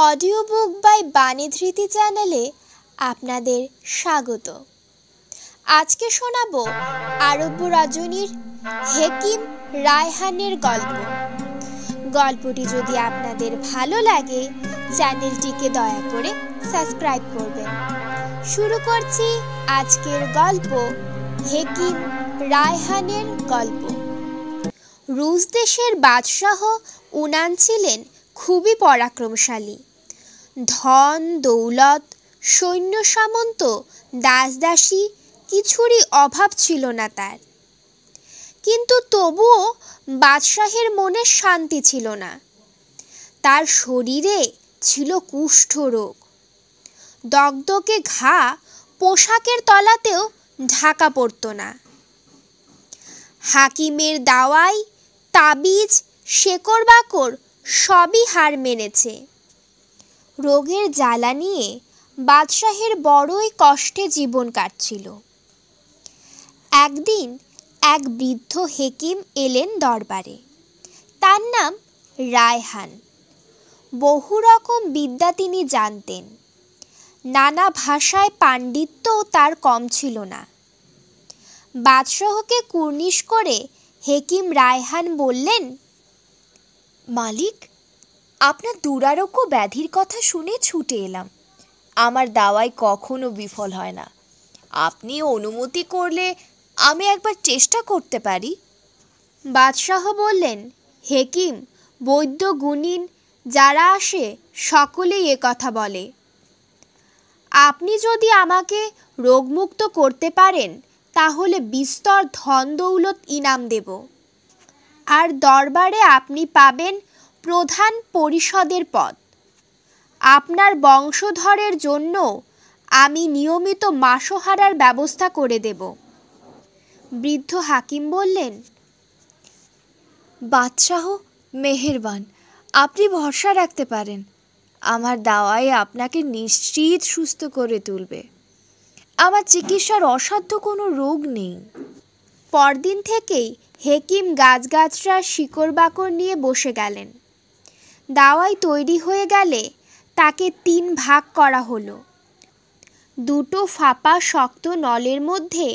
Audio book by বাণী ধৃতি চ্যানেলে আপনাদের স্বাগত। আজকে শোনাবো আরব্য রজনীর হেকিম রায়হানের গল্প। গল্পটি যদি আপনাদের ভালো লাগে চ্যানেলটিকে দয়া করে সাবস্ক্রাইব করবেন। শুরু করছি আজকের গল্প, হেকিম রায়হানের গল্প। রুশ দেশের বাদশাহ উনান ছিলেন খুবই পরাক্রমশালী। ধন দৌলত, সৈন্য সামন্ত, দাসদাসী কিছুরই অভাব ছিল না তার। কিন্তু তবুও বাদশাহের মনে শান্তি ছিল না। তার শরীরে ছিল কুষ্ঠরোগ। দগদগে ঘা পোশাকের তলাতেও ঢাকা পড়ত না। হাকিমের দাওয়াই, তাবিজ, শেকড় বাকড় সবই হার মেনেছে। রোগের জ্বালা নিয়ে বাদশাহের বড়ই কষ্টে জীবন কাটছিল। একদিন এক বৃদ্ধ হেকিম এলেন দরবারে। তার নাম রায়হান। বহু রকম বিদ্যা তিনি জানতেন। নানা ভাষায় পাণ্ডিত্যও তার কম ছিল না। বাদশাহকে কুর্নিশ করে হেকিম রায়হান বললেন, মালিক, আপনার দুরারোগ্য ব্যাধির কথা শুনে ছুটে এলাম। আমার দাওয়াই কখনো বিফল হয় না। আপনি অনুমতি করলে আমি একবার চেষ্টা করতে পারি। বাদশাহ বললেন, হেকিম, বৈদ্য, গুণিন যারা আসে সকলেই কথা বলে। আপনি যদি আমাকে রোগমুক্ত করতে পারেন তাহলে বিস্তর ধন দৌলত ইনাম দেব। আর দরবারে আপনি পাবেন প্রধান পরিষদের পদ। আপনার বংশধরের জন্য আমি নিয়মিত মাসোহারার ব্যবস্থা করে দেব। বৃদ্ধ হাকিম বললেন, বাদশাহ মেহেরবান, আপনি ভরসা রাখতে পারেন। আমার দাওয়াই আপনাকে নিশ্চিত সুস্থ করে তুলবে। আমার চিকিৎসার অসাধ্য কোনো রোগ নেই। পরদিন থেকেই হেকিম গাছগাছড়ার শিকড় বাকড় নিয়ে বসে গেলেন। দাওয়াই তৈরি হয়ে গেলে তাকে 3 ভাগ করা হলো। 2 ফাঁপা শক্ত নলের মধ্যে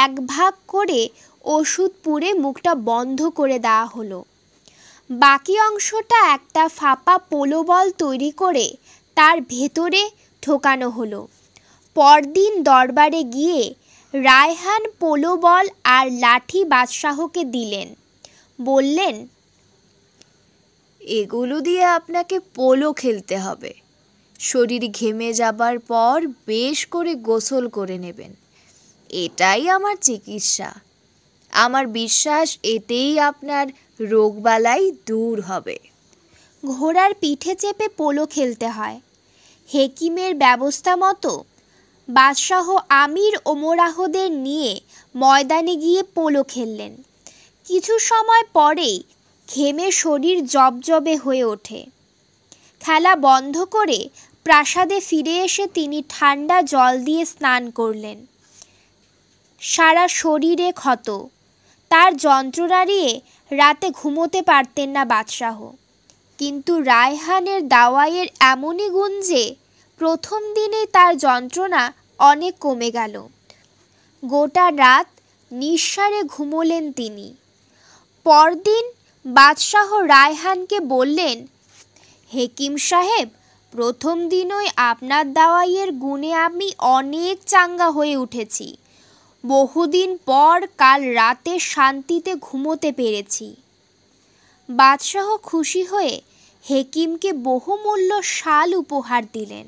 1 ভাগ করে ওষুধ পুরে মুখটা বন্ধ করে দেওয়া হলো। বাকি অংশটা একটা ফাঁপা পোলো বল তৈরি করে তার ভেতরে ঢোকানো হলো। পরদিন দরবারে গিয়ে রায়হান পোলো বল আর লাঠি বাদশাহকে দিলেন। বললেন, এগুলো দিয়ে আপনাকে পোলো খেলতে হবে। শরীর ঘেমে যাবার পর বেশ করে গোসল করে নেবেন। এটাই আমার চিকিৎসা। আমার বিশ্বাস এতেই আপনার রোগবালাই দূর হবে। ঘোড়ার পিঠে চেপে পোলো খেলতে হয়। হেকিমের ব্যবস্থা মতো বাদশাহ আমির ওমরাহদের নিয়ে ময়দানে গিয়ে পোলো খেললেন। কিছু সময় পরেই ঘেমে শরীর জবজবে হয়ে ওঠে। খেলা বন্ধ করে প্রাসাদে ফিরে এসে তিনি ঠান্ডা জল দিয়ে স্নান করলেন। সারা শরীরে ক্ষত। তার যন্ত্রণা নিয়ে রাতে ঘুমোতে পারতেন না বাদশাহ। কিন্তু রায়হানের দাওয়াইয়ের এমনই গুণ যে প্রথম দিনেই তার যন্ত্রণা অনেক কমে গেল। গোটা রাত নিঃসাড়ে ঘুমোলেন তিনি। পরদিন বাদশাহ রায়হানকে বললেন, হেকিম সাহেব, প্রথম দিনই আপনার দাওয়াইয়ের গুণে আমি অনেক চাঙ্গা হয়ে উঠেছি। বহুদিন পর কাল রাতে শান্তিতে ঘুমোতে পেরেছি। বাদশাহ খুশি হয়ে হেকিমকে বহুমূল্য শাল উপহার দিলেন।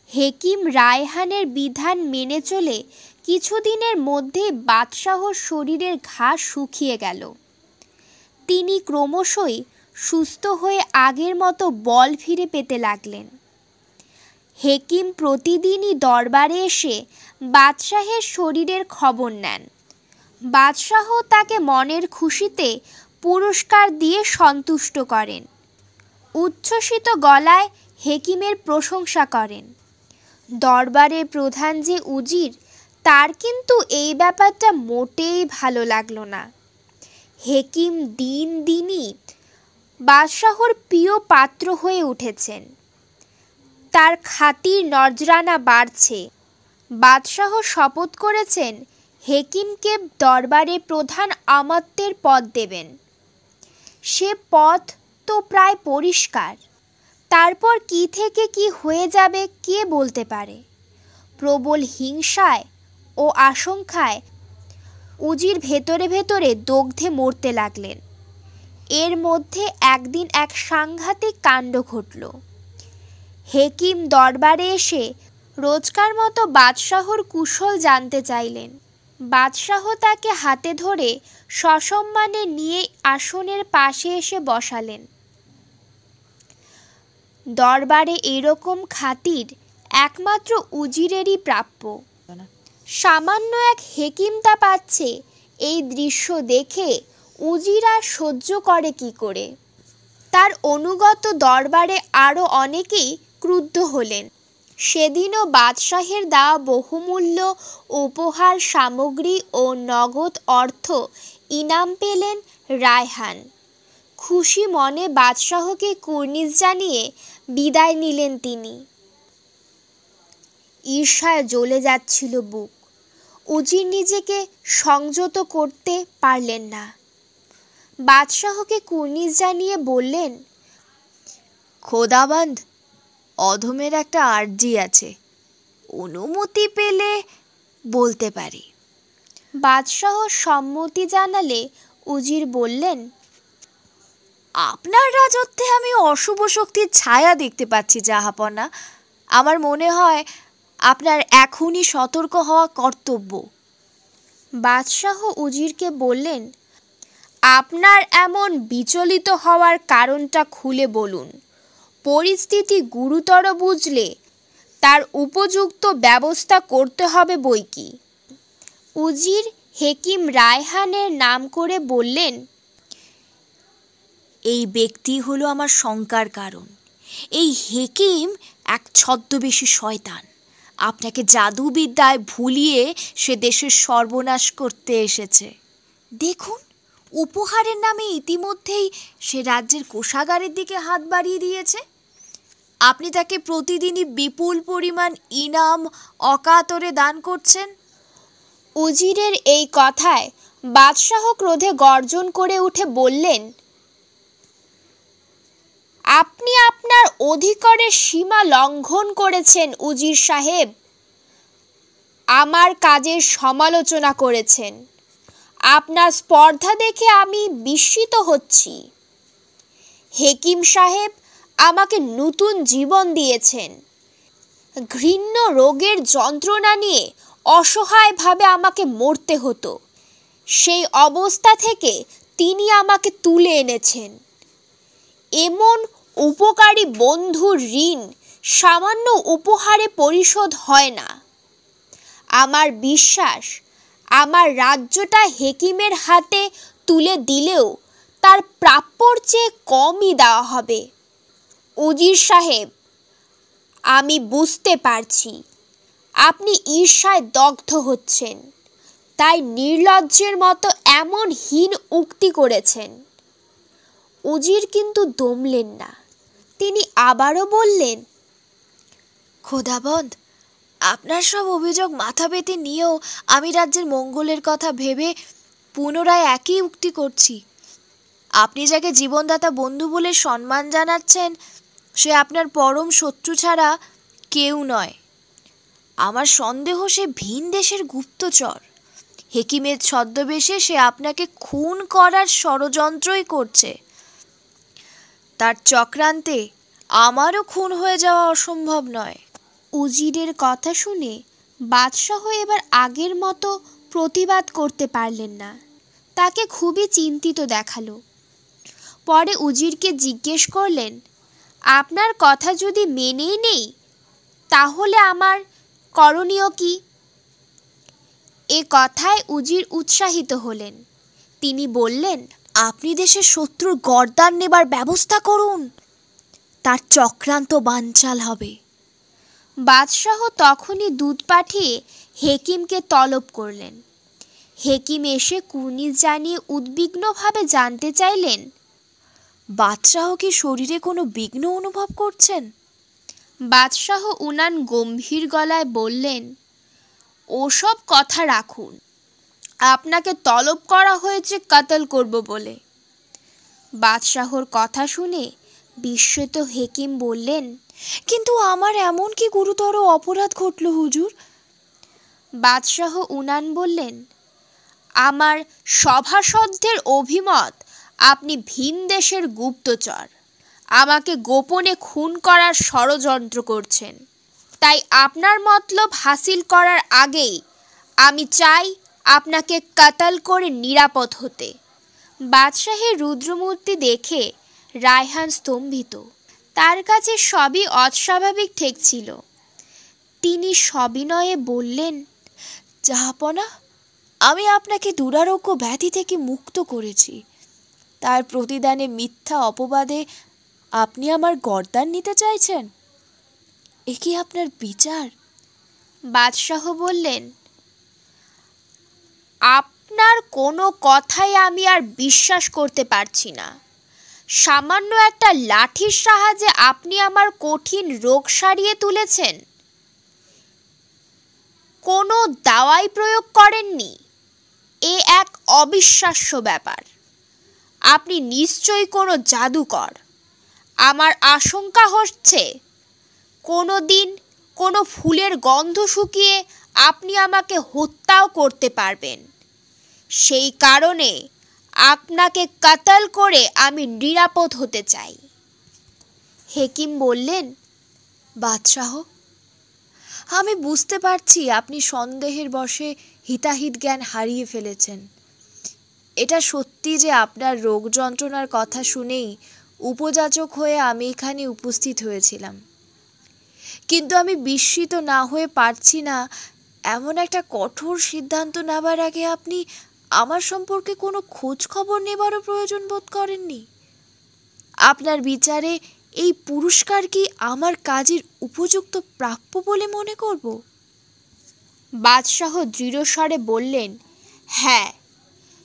হেকিম রায়হানের বিধান মেনে চলে কিছুদিনের মধ্যে বাদশাহর শরীরের ঘা শুকিয়ে গেল। তিনি ক্রমশই সুস্থ হয়ে আগের মতো বল ফিরে পেতে লাগলেন। হেকিম প্রতিদিনই দরবারে এসে বাদশাহের শরীরের খবর নেন। বাদশাহ তাকে মনের খুশিতে পুরস্কার দিয়ে সন্তুষ্ট করেন। উচ্ছ্বসিত গলায় হেকিমের প্রশংসা করেন। দরবারের প্রধান যে উজির, তার কিন্তু এই ব্যাপারটা মোটেই ভালো লাগলো না। হেকিম দিন দিনই বাদশাহর প্রিয় পাত্র হয়ে উঠেছেন। তার খাতির নজরানা বাড়ছে। বাদশাহ শপথ করেছেন হেকিমকে দরবারে প্রধান আমাত্যের পদ দেবেন। সে পথ তো প্রায় পরিষ্কার। তারপর কি থেকে কি হয়ে যাবে কে বলতে পারে। প্রবল হিংসায় ও আশঙ্কায় উজির ভেতরে ভেতরে দগ্ধে মরতে লাগলেন। এর মধ্যে একদিন এক সাংঘাতিক কাণ্ড ঘটল। হেকিম দরবারে এসে রোজকার মতো বাদশাহর কুশল জানতে চাইলেন। বাদশাহ তাকে হাতে ধরে সসম্মানে নিয়ে আসনের পাশে এসে বসালেন। দরবারে এরকম খাতির একমাত্র উজিরেরই প্রাপ্য। সামান্য এক হেকিম তা পাচ্ছে। এই দৃশ্য দেখে উজির আর সহ্য করে কি করে। তার অনুগত দরবারে আরও অনেকেই ক্রুদ্ধ হলেন। সেদিনও বাদশাহের দেওয়া বহুমূল্য উপহার সামগ্রী ও নগদ অর্থ ইনাম পেলেন রায়হান। খুশি মনে বাদশাহকে কুর্নিশ জানিয়ে বিদায় নিলেন তিনি। ঈর্ষায় জ্বলে যাচ্ছিল বুক। উজির নিজেকে সংযত করতে পারলেন না। বাদশাহকে কুর্নিশ জানিয়ে বললেন, খোদাবন্দ, অধমের একটা আর্জি আছে, অনুমতি পেলে বলতে পারি। বাদশাহ সম্মতি জানালে উজির বললেন, আপনার রাজত্বে আমি অশুভ শক্তির ছায়া দেখতে পাচ্ছি জাহাপনা। আমার মনে হয় আপনার এখনই সতর্ক হওয়া কর্তব্য। বাদশাহ উজিরকে বললেন, আপনার এমন বিচলিত হওয়ার কারণটা খুলে বলুন। পরিস্থিতি গুরুতর বুঝলে তার উপযুক্ত ব্যবস্থা করতে হবে বৈকি। উজির হেকিম রায়হানের নাম করে বললেন, এই ব্যক্তি হলো আমার শঙ্কার কারণ। এই হেকিম এক ছদ্মবেশী শয়তান। আপনাকে জাদুবিদ্যায় ভুলিয়ে সে দেশের সর্বনাশ করতে এসেছে। দেখুন, উপহারের নামে ইতিমধ্যেই সে রাজ্যের কোষাগারের দিকে হাত বাড়িয়ে দিয়েছে। আপনি তাকে প্রতিদিনই বিপুল পরিমাণ ইনাম অকাতরে দান করছেন। উজিরের এই কথায় বাদশাহ ক্রোধে গর্জন করে উঠে বললেন, আপনি আপনার অধিকারের সীমা লঙ্ঘন করেছেন উজির সাহেব। আমার কাজের সমালোচনা করেছেন। আপনার স্পর্ধা দেখে আমি বিস্মিত হচ্ছি। হেকিম সাহেব আমাকে নতুন জীবন দিয়েছেন। ঘৃণ্য রোগের যন্ত্রণা নিয়ে অসহায়ভাবে আমাকে মরতে হতো। সেই অবস্থা থেকে তিনি আমাকে তুলে এনেছেন। এমন উপকারী বন্ধুর ঋণ সামান্য উপহারে পরিশোধ হয় না। আমার বিশ্বাস, আমার রাজ্যটা হেকিমের হাতে তুলে দিলেও তার প্রাপ্যর চেয়ে কমই দেওয়া হবে। উজির সাহেব, আমি বুঝতে পারছি আপনি ঈর্ষায় দগ্ধ হচ্ছেন, তাই নির্লজ্জের মতো এমন হীন উক্তি করেছেন। উজির কিন্তু দমলেন না। তিনি আবারও বললেন, খোদাবন্দ, আপনার সব অভিযোগ মাথা পেতে নিয়েও আমি রাজ্যের মঙ্গলের কথা ভেবে পুনরায় একই উক্তি করছি। আপনি যাকে জীবনদাতা বন্ধু বলে সম্মান জানাচ্ছেন, সে আপনার পরম শত্রু ছাড়া কেউ নয়। আমার সন্দেহ সে ভিন দেশের গুপ্তচর। হেকিমের ছদ্মবেশে সে আপনাকে খুন করার ষড়যন্ত্রই করছে। তার চক্রান্তে আমারও খুন হয়ে যাওয়া অসম্ভব নয়। উজিরের কথা শুনে বাদশাহ এবার আগের মতো প্রতিবাদ করতে পারলেন না। তাকে খুবই চিন্তিত দেখালো। পরে উজিরকে জিজ্ঞেস করলেন, আপনার কথা যদি মেনেই নেই তাহলে আমার করণীয় কি? এ কথায় উজির উৎসাহিত হলেন। তিনি বললেন, আপনি দেশের শত্রুর গর্দান নেবার ব্যবস্থা করুন। তার চক্রান্ত বানচাল হবে। বাদশাহ তখনই দূত পাঠিয়ে হেকিমকে তলব করলেন। হেকিম এসে কুর্নিশ জানিয়ে উদ্বিগ্নভাবে জানতে চাইলেন, বাদশাহ কি শরীরে কোনো বিঘ্ন অনুভব করছেন? বাদশাহ উনান গম্ভীর গলায় বললেন, ওসব কথা রাখুন, আপনাকে তলব করা হয়েছে কতল করব বলে। বাদশাহর কথা শুনে বিস্মিত হেকিম বললেন, কিন্তু আমার এমন কি গুরুতর অপরাধ ঘটল হুজুর? বাদশাহ উনান বললেন, আমার সভাসদদের অভিমত আপনি ভিন দেশের গুপ্তচর, আমাকে গোপনে খুন করার ষড়যন্ত্র করছেন। তাই আপনার মতলব হাসিল করার আগেই আমি চাই আপনাকে কতল করে নিরাপদ হতে। বাদশাহের রুদ্রমূর্তি দেখে রায়হান স্তম্ভিত। তার কাছে সবই অস্বাভাবিক ঠেকছিল। তিনি সবিনয়ে বললেন, জাহাপনা, আমি আপনাকে দুরারোগ্য ব্যাধি থেকে মুক্ত করেছি। তার প্রতিদানে মিথ্যা অপবাদে আপনি আমার গর্দান নিতে চাইছেন? এ কি আপনার বিচার? বাদশাহ বললেন, আপনার কোনো কথাই আমি আর বিশ্বাস করতে পারছি না। সামান্য একটা লাঠির সাহায্যে আপনি আমার কঠিন রোগ সারিয়ে তুলেছেন, কোনো দাওয়াই প্রয়োগ করেননি। এ এক অবিশ্বাস্য ব্যাপার। আপনি নিশ্চয়ই কোনো জাদুকর। আমার আশঙ্কা হচ্ছে কোনো দিন কোনো ফুলের গন্ধ শুকিয়ে আপনি আমাকে হত্যাও করতে পারবেন। সেই কারণে আপনাকে কতল করে আমি নিরাপদ হতে চাই। হেকিম বললেন, বাদশাহ, আমি বুঝতে পারছি আপনি সন্দেহের বশে হিতাহিত জ্ঞান হারিয়ে ফেলেছেন। এটা সত্যি যে আপনার রোগ যন্ত্রণার কথা শুনেই উপযাচক হয়ে আমি এখানে উপস্থিত হয়েছিলাম। কিন্তু আমি বিস্মিত না হয়ে পারছি না এমন একটা কঠোর সিদ্ধান্ত নেবার আগে আপনি আমার সম্পর্কে কোনো খোঁজ খবর নেবারও প্রয়োজন বোধ করেননি। আপনার বিচারে এই পুরস্কার কি আমার কাজের উপযুক্ত প্রাপ্য বলে মনে করব? বাদশাহ দৃঢ়স্বরে বললেন, হ্যাঁ,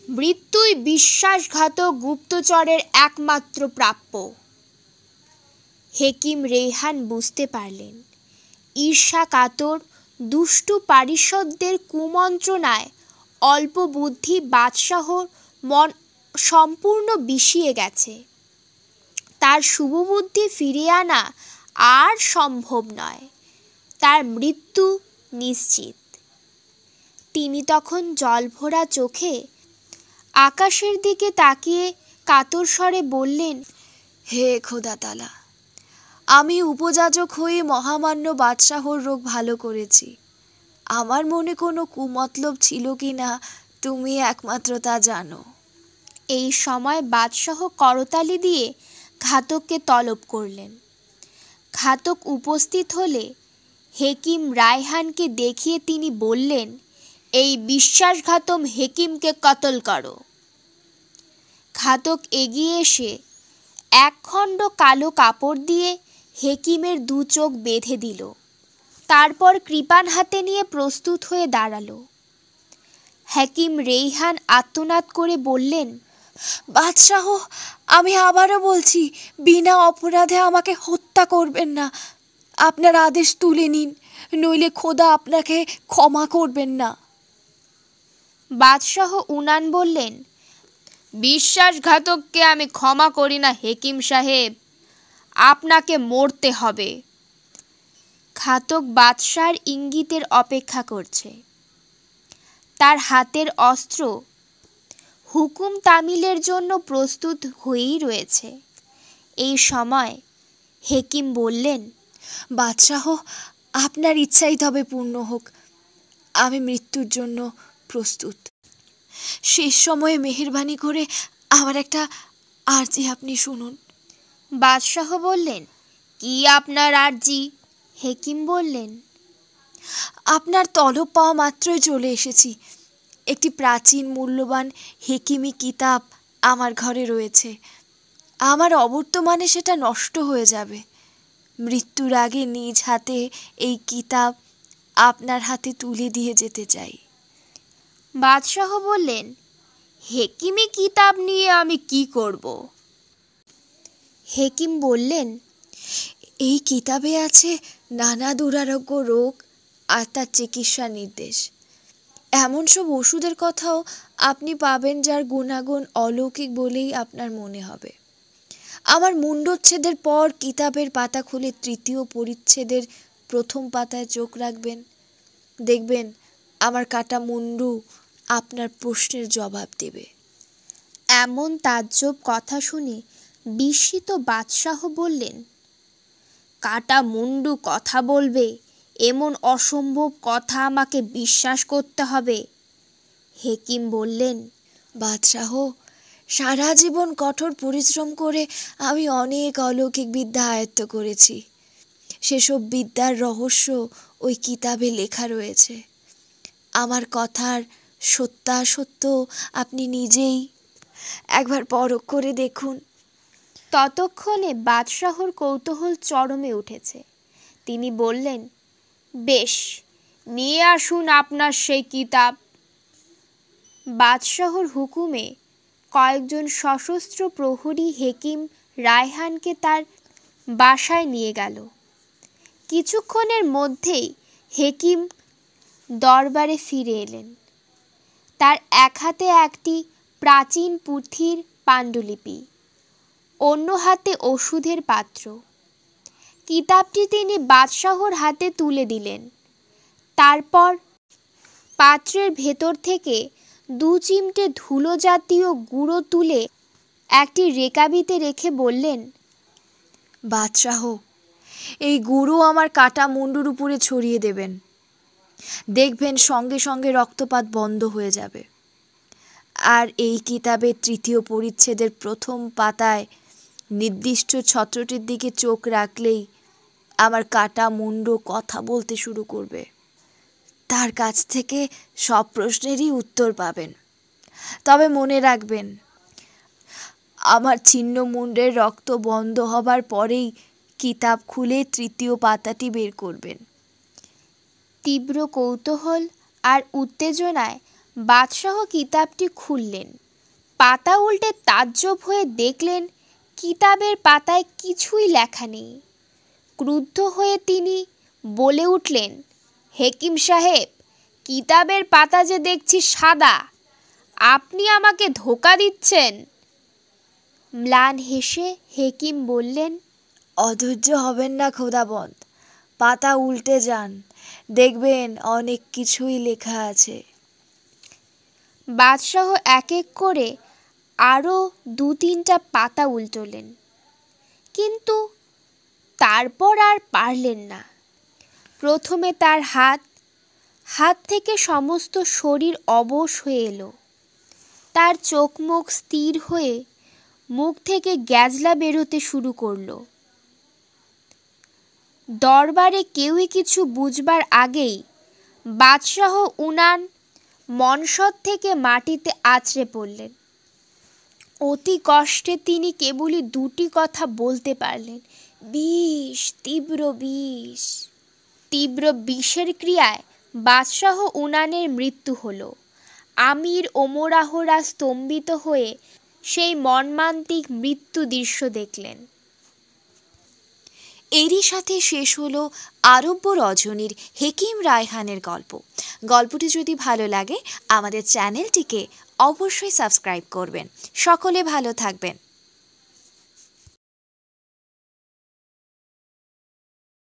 মৃত্যুই বিশ্বাসঘাতক গুপ্তচরের একমাত্র প্রাপ্য। হেকিম রেহান বুঝতে পারলেন, ঈর্ষা কাতর দুষ্টু পারিষদদের কুমন্ত্রণায় অল্প বুদ্ধি বাদশাহর মন সম্পূর্ণ বিষিয়ে গেছে। তার শুভবুদ্ধি ফিরিয়ে আনা আর সম্ভব নয়। তার মৃত্যু নিশ্চিত। তিনি তখন জলভরা চোখে আকাশের দিকে তাকিয়ে কাতর স্বরে বললেন, হে খোদা তাআলা, আমি উপযাজক হয়ে মহামান্য বাদশাহর রোগ ভালো করেছি। আমার মনে কোনো কুমতলব ছিল কি না তুমি একমাত্র তা জানো। এই সময় বাদশাহ করতালি দিয়ে ঘাতককে তলব করলেন। ঘাতক উপস্থিত হলে হেকিম রায়হানকে দেখিয়ে তিনি বললেন, এই বিশ্বাসঘাতক হেকিমকে কতল করো। ঘাতক এগিয়ে এসে একখণ্ড কালো কাপড় দিয়ে হেকিমের দু চোখ বেঁধে দিল। তারপর কৃপাণ হাতে নিয়ে প্রস্তুত হয়ে দাঁড়ালো। হেকিম রেহান আর্তনাদ করে বললেন, বাদশাহ, আমি আবারও বলছি, বিনা অপরাধে আমাকে হত্যা করবেন না। আপনার আদেশ তুলে নিন, নইলে খোদা আপনাকে ক্ষমা করবেন না। বাদশাহ উনান বললেন, বিশ্বাসঘাতককে আমি ক্ষমা করি না হেকিম সাহেব, আপনাকে মরতে হবে। ঘাতক বাদশার ইঙ্গিতের অপেক্ষা করছে। তার হাতের অস্ত্র হুকুম তামিলের জন্য প্রস্তুত হয়েই রয়েছে। এই সময় হেকিম বললেন, বাদশাহ, আপনার ইচ্ছাই তবে পূর্ণ হোক। আমি মৃত্যুর জন্য প্রস্তুত। শেষ সময়ে মেহেরবানি করে আমার একটা আর্জি আপনি শুনুন। বাদশাহ বললেন, কি আপনার আর্জি? হেকিম বললেন, আপনার তলব পাওয়া মাত্রই চলে এসেছি। একটি প্রাচীন মূল্যবান হেকিমি কিতাব আমার ঘরে রয়েছে। আমার অবর্তমানে সেটা নষ্ট হয়ে যাবে। মৃত্যুর আগে নিজ হাতে এই কিতাব আপনার হাতে তুলে দিয়ে যেতে চাই। বাদশাহ বললেন, হেকিমি কিতাব নিয়ে আমি কি করব? হেকিম বললেন, এই কিতাবে আছে নানা দুরারোগ্য রোগ আর তার চিকিৎসা নির্দেশ। এমন সব ওষুধের কথাও আপনি পাবেন যার গুণাগুণ অলৌকিক বলেই আপনার মনে হবে। আমার মুণ্ডচ্ছেদের পর কিতাবের পাতা খুলে ৩য় পরিচ্ছেদের প্রথম পাতায় চোখ রাখবেন। দেখবেন আমার কাটা মুন্ডু আপনার প্রশ্নের জবাব দেবে। এমন তাজ্জব কথা শুনে বিস্মিত বাদশাহ বললেন, কাটা মুন্ডু কথা বলবে, এমন অসম্ভব কথা আমাকে বিশ্বাস করতে হবে। হেকিম বললেন, বাদশাহ, সারা জীবন কঠোর পরিশ্রম করে আমি অনেক অলৌকিক বিদ্যা আয়ত্ত করেছি। সেসব বিদ্যার রহস্য ওই কিতাবে লেখা রয়েছে। আমার কথার সত্যাসত্য আপনি নিজেই একবার পরখ করে দেখুন। ততক্ষণে বাদশাহর কৌতূহল চরমে উঠেছে। তিনি বললেন, বেশ, নিয়ে আসুন আপনার সেই কিতাব। বাদশাহর হুকুমে কয়েকজন সশস্ত্র প্রহরী হেকিম রায়হানকে তার বাসায় নিয়ে গেল। কিছুক্ষণের মধ্যেই হেকিম দরবারে ফিরে এলেন। তার এক হাতে একটি প্রাচীন পুঁথির পাণ্ডুলিপি, অন্য হাতে ওষুধের পাত্র। কিতাবটি তিনি বাদশাহর হাতে তুলে দিলেন। তারপর পাত্রের ভেতর থেকে 2 চিমটে ধুলো জাতীয় গুঁড়ো তুলে একটি রেকাবিতে রেখে বললেন, বাদশাহ, এই গুঁড়ো আমার কাটা মুন্ডুর উপরে ছড়িয়ে দেবেন। দেখবেন সঙ্গে সঙ্গে রক্তপাত বন্ধ হয়ে যাবে। আর এই কিতাবের 3য় পরিচ্ছেদের প্রথম পাতায় নির্দিষ্ট ছত্রটির দিকে চোখ রাখলেই আমার কাটা মুন্ডু কথা বলতে শুরু করবে। তার কাছ থেকে সব প্রশ্নেরই উত্তর পাবেন। তবে মনে রাখবেন, আমার ছিন্ন মুন্ডের রক্ত বন্ধ হবার পরেই কিতাব খুলে 3য় পাতাটি বের করবেন। তীব্র কৌতূহল আর উত্তেজনায় বাদশাহ কিতাবটি খুললেন। পাতা উল্টে তাজ্জব হয়ে দেখলেন কিতাবের পাতায় কিছুই লেখা নেই। ক্রুদ্ধ হয়ে তিনি বলে উঠলেন, হেকিম সাহেব, কিতাবের পাতা যে দেখছি সাদা, আপনি আমাকে ধোঁকা দিচ্ছেন। ম্লান হেসে হেকিম বললেন, অধৈর্য হবেন না খোদাবন্দ, পাতা উল্টে যান, দেখবেন অনেক কিছুই লেখা আছে। বাদশাহ এক এক করে আরও 2-3টা পাতা উল্টোলেন, কিন্তু তারপর আর পারলেন না। প্রথমে তার হাত থেকে সমস্ত শরীর অবশ হয়ে এলো। তার চোখ মুখ স্থির হয়ে মুখ থেকে গ্যাজলা বেরোতে শুরু করলো। দরবারে কেউই কিছু বুঝবার আগেই বাদশাহ উনান মনসদ থেকে মাটিতে আছড়ে পড়লেন। অতি কষ্টে তিনি কেবলই 2টি কথা বলতে পারলেন, বিষ, তীব্র বিষ। তীব্র বিষের ক্রিয়ায় বাদশাহ উনানের মৃত্যু হলো। আমির ওমরাহরা স্তম্ভিত হয়ে সেই মর্মান্তিক মৃত্যু দৃশ্য দেখলেন। এরই সাথে শেষ হলো আরব্য রজনীর হেকিম রায়হানের গল্প। গল্পটি যদি ভালো লাগে আমাদের চ্যানেলটিকে অবশ্যই সাবস্ক্রাইব করবেন। সকলে ভালো থাকবেন।